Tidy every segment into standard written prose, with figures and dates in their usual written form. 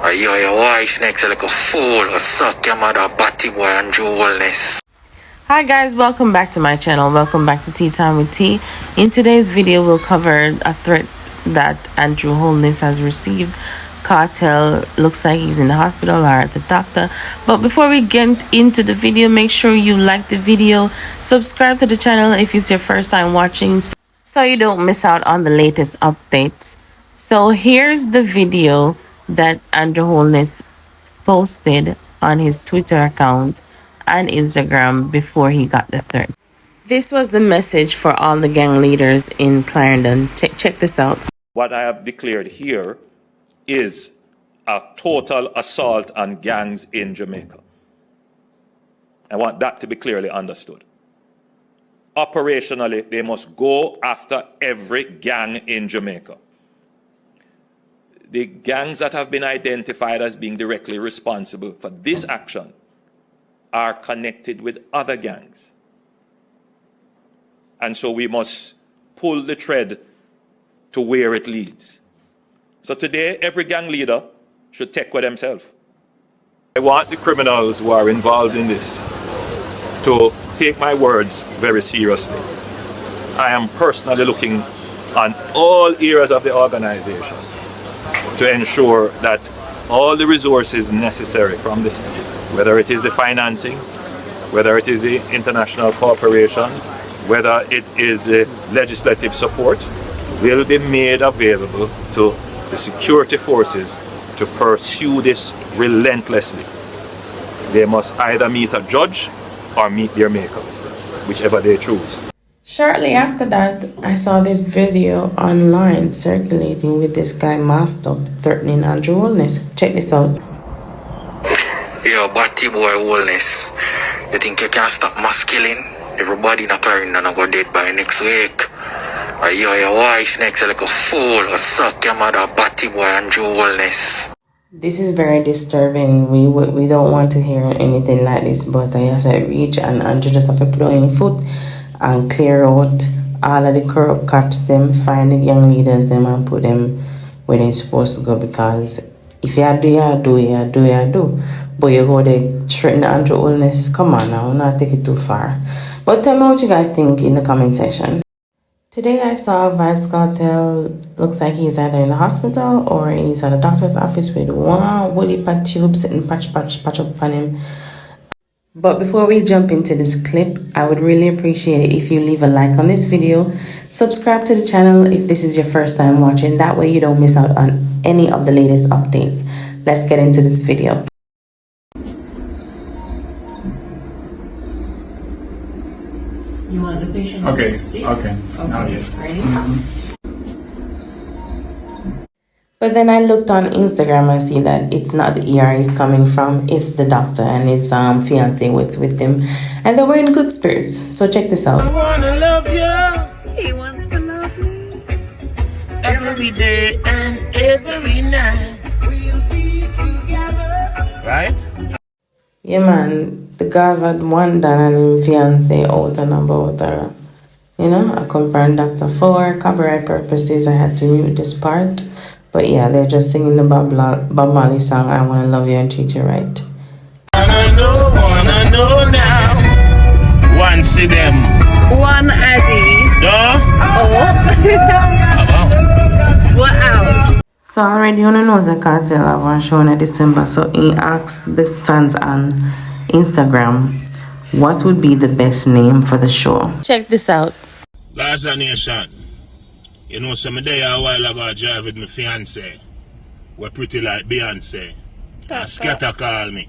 Your wife next like a fool or suck your mother batty boy Andrew Holness. Hi guys, welcome back to my channel. Welcome back to Tea Time with Tea. In today's video, we'll cover a threat that Andrew Holness has received. Kartel looks like he's in the hospital or at the doctor. But before we get into the video, make sure you like the video, subscribe to the channel if it's your first time watching so you don't miss out on the latest updates. So here's the video that Andrew Holness posted on his Twitter account and Instagram before he got the threat. This was the message for all the gang leaders in Clarendon. Check this out. What I have declared here is a total assault on gangs in Jamaica. I want that to be clearly understood. Operationally, they must go after every gang in Jamaica. The gangs that have been identified as being directly responsible for this action are connected with other gangs. And so we must pull the thread to where it leads. So today, every gang leader should take with themselves. I want the criminals who are involved in this to take my words very seriously. I am personally looking on all areas of the organization to ensure that all the resources necessary from the state, whether it is the financing, whether it is the international cooperation, whether it is the legislative support, will be made available to the security forces to pursue this relentlessly. They must either meet a judge or meet their maker, whichever they choose. Shortly after that, I saw this video online circulating with this guy masked up threatening Andrew Holness. Check this out. Yo, batty boy Holness. You think you can stop mass killing? Everybody in a Clarendon go dead by next week. Your wife next like a fool or suck your mother batty boy Andrew Holness. This is very disturbing. We don't want to hear anything like this, but I said reach and Andrew just have to put on his foot and clear out all of the corrupt cops them, find the young leaders them and put them where they're supposed to go, because if you do. But you go there threaten Andrew Holness, come on now, not take it too far. But tell me what you guys think in the comment section. Today I saw Vybz Kartel, looks like he's either in the hospital or he's at a doctor's office with one woolly pat tube sitting patch up on him. But before we jump into this clip, I would really appreciate it if you leave a like on this video, subscribe to the channel if this is your first time watching, that way you don't miss out on any of the latest updates. Let's get into this video. You want the patient to sit? Okay. Now yes. Ready? But then I looked on Instagram and see that it's not the ER he's coming from, it's the doctor and his fiance with him, and they were in good spirits. So check this out. I wanna love you. He wants to love me. Every day and every night. We'll be together. Right? Yeah man, the guys had one done and his fiance out and about her. I confirmed Dr. For copyright purposes I had to mute this part. But yeah, they're just singing the Bob Marley song, I Wanna Love You and Treat You Right. Wanna know now. One see them. One Addy. No? Oh. What else? So already you know the Kartel have one show in December, so he asked the fans on Instagram what would be the best name for the show. Check this out. Gaza Nation. You know, some day a while ago I drive with my fiance. We're pretty like Beyonce. And Scatter called me.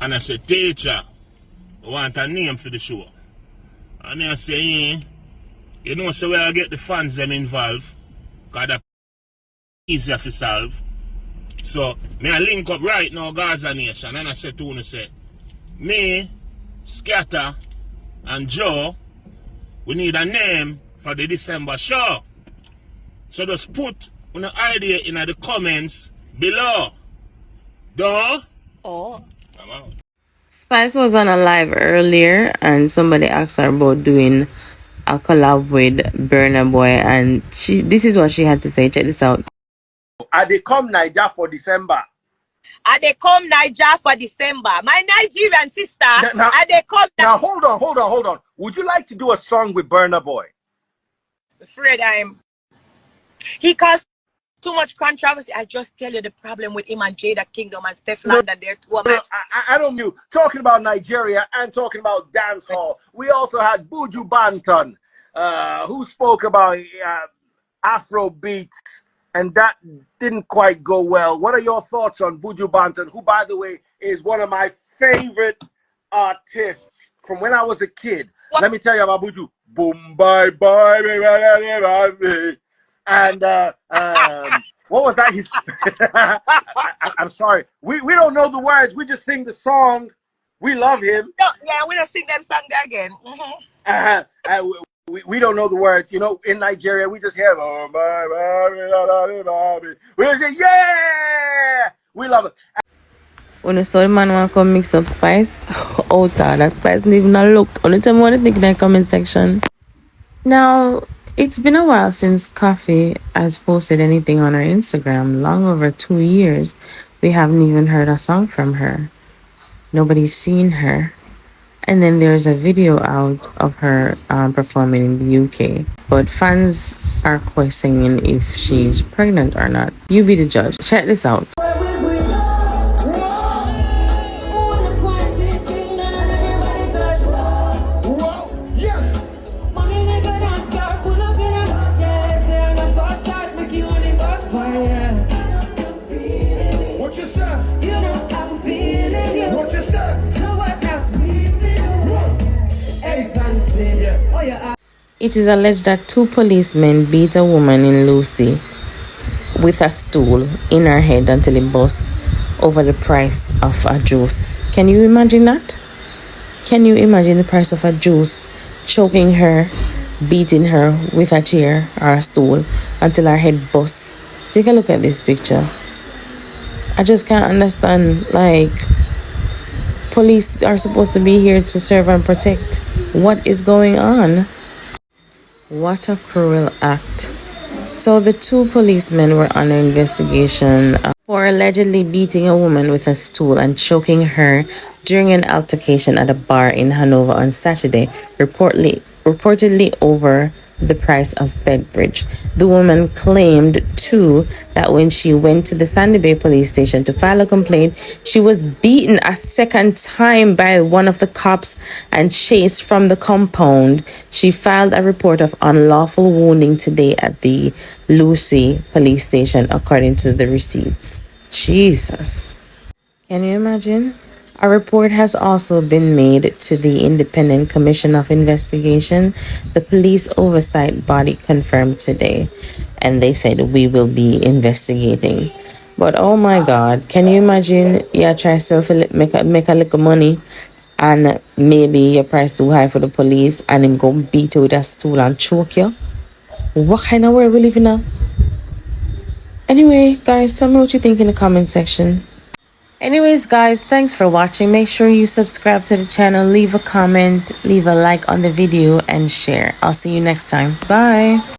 And I said, teacher, I want a name for the show. And I say, you know, so where I get the fans them involved, because that's easier to solve. So, me I link up right now, Gaza Nation, and I said to him, me, Scatter, and Joe, we need a name for the December show. So just put an idea in the comments below. Duh? Oh. Come on. Spice was on a live earlier and somebody asked her about doing a collab with Burna Boy, and this is what she had to say. Check this out. I they come Niger for December. And they come Niger for December. My Nigerian sister, Now, and they come now hold on. Would you like to do a song with Burna Boy? afraid he caused too much controversy. I just tell you the problem with him and Jada Kingdom and Steph London. They're two of my I don't know. Talking about Nigeria and talking about dancehall, we also had Buju Banton, who spoke about Afro beats, and that didn't quite go well. What are your thoughts on Buju Banton, who, by the way, is one of my favorite artists from when I was a kid? What? Let me tell you about Buju. Boom, bye, bye, baby. And what was that? I'm sorry. We don't know the words. We just sing the song. We love him. No, yeah, we don't sing them song again. We don't know the words. You know, in Nigeria, we just have we just say, yeah! We love it. When you saw the man want to come mix up spice, oh God, that spice didn't even look. Only tell me what you think in the comment section. Now, it's been a while since Koffee has posted anything on her Instagram. Long over 2 years, we haven't even heard a song from her. Nobody's seen her. And then there's a video out of her performing in the UK. But fans are questioning if she's pregnant or not. You be the judge. Check this out. It is alleged that 2 policemen beat a woman in Lucy with a stool in her head until it burst over the price of a juice. Can you imagine that? Can you imagine the price of a juice choking her, beating her with a chair or a stool until her head busts? Take a look at this picture. I just can't understand. Like, police are supposed to be here to serve and protect. What is going on? What a cruel act. So the 2 policemen were under investigation for allegedly beating a woman with a stool and choking her during an altercation at a bar in Hanover on Saturday, reportedly over the price of beverage. The woman claimed too that when she went to the Sandy Bay police station to file a complaint, she was beaten a second time by one of the cops and chased from the compound. She filed a report of unlawful wounding today at the Lucy police station, according to the receipts. Jesus. Can you imagine? A report has also been made to the Independent Commission of Investigation, the police oversight body confirmed today, and they said we will be investigating. But oh my God, can you imagine you try to make a little money and maybe your price too high for the police and him go beat you with a stool and choke you? What kind of world we live in now? Anyway, guys, tell me what you think in the comment section. Anyways, guys, thanks for watching. Make sure you subscribe to the channel, leave a comment, leave a like on the video, and share. I'll see you next time. Bye.